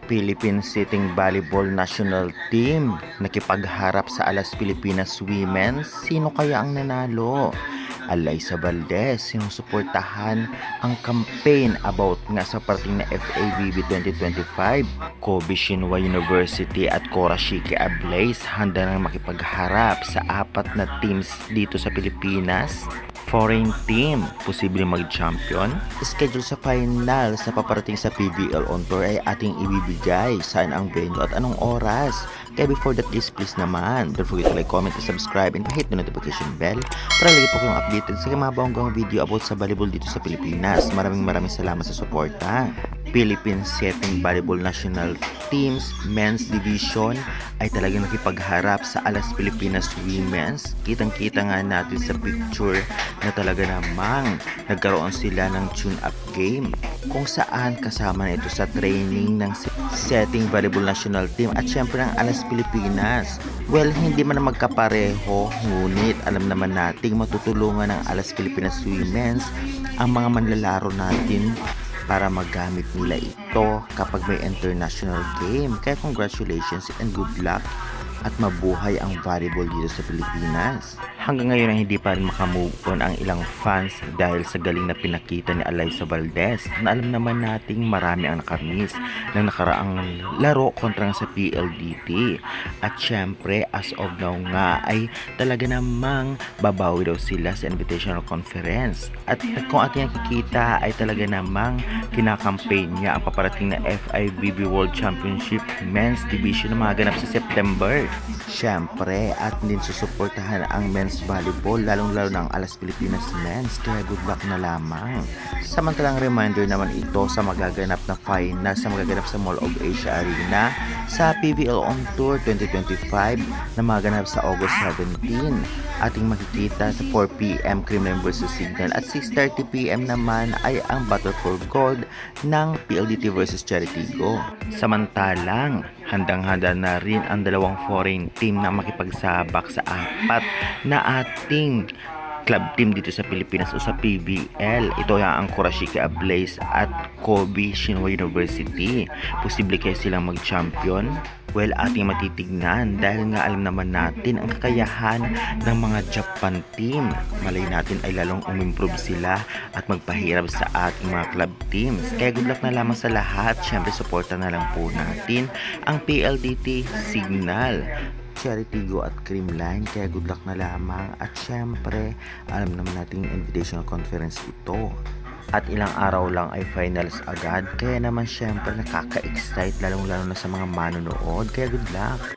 Philippine Sitting Volleyball National Team nakipagharap sa Alas Pilipinas Women. Sino kaya ang nanalo? Alyssa Valdez, sinusuportahan ang campaign about nga sa parating na FABB 2025. Kobe Shinwa University at Korashiki Ablaze handa nang makipagharap sa apat na teams dito sa Pilipinas. Foreign team, posibleng mag-champion. Schedule sa final sa paparating sa PBL on tour ay ating ibibigay. Saan ang venue at anong oras? Kaya before that, please naman, don't forget to like, comment, and subscribe, and hit the notification bell para lagi po kayong updated sa mga bonggang video about sa volleyball dito sa Pilipinas. Maraming salamat sa suporta. Philippine Sitting Volleyball National Teams Men's Division ay talagang nakipagharap sa Alas Pilipinas Women's. Kitang-kita nga natin sa picture na talaga namang nagkaroon sila ng tune-up game kung saan kasama na ito sa training ng Setting Volleyball National Team at syempre ng Alas Pilipinas. Well, hindi man magkapareho, ngunit alam naman nating matutulungan ng Alas Pilipinas Women's ang mga manlalaro natin para magamit nila ito kapag may international game. Kaya congratulations and good luck at mabuhay ang volleyball dito sa Pilipinas. Hanggang ngayon ay hindi pa rin makamove on ang ilang fans dahil sa galing na pinakita ni Alyssa Valdez na alam naman nating marami ang nakamiss ng nakaraang laro kontra sa PLDT. At syempre as of now nga ay talaga namang babawi daw sila sa Invitational Conference. At kung ating nakikita ay talaga namang kinakampaign niya ang paparating na FIVB World Championship Men's Division na maganap sa September. Syempre at din susuportahan ang men's volleyball lalong-lalo ng Alas Pilipinas Men's, kaya good luck na lamang. Samantalang reminder naman ito sa magaganap na final sa magaganap sa Mall of Asia Arena sa PBL On Tour 2025 na maganap sa August 17. Ating makikita sa 4pm Creamline vs Signal at 6:30pm naman ay ang Battle for Gold ng PLDT vs Cheritigo. Samantalang handang-handa na rin ang dalawang foreign team na makipagsabak sa apat na ating club team dito sa Pilipinas o sa PBL. Ito ang Korashiki Ablaze at Kobe Shinwa University. Posible kaya silang mag-champion? Well, ating matitignan dahil nga alam naman natin ang kakayahan ng mga Japan team. Malay natin ay lalong umimprove sila at magpahirap sa ating mga club teams. Kaya good luck na lamang sa lahat. Syempre, suporta na lang po natin ang PLDT Signal, Cheritigo at Creamline. Kaya good luck na lamang. At syempre, alam naman natin yung Invitational Conference ito. At ilang araw lang ay finals agad. Kaya naman syempre nakaka-excite lalong-lalo na sa mga manonood. Kaya good luck.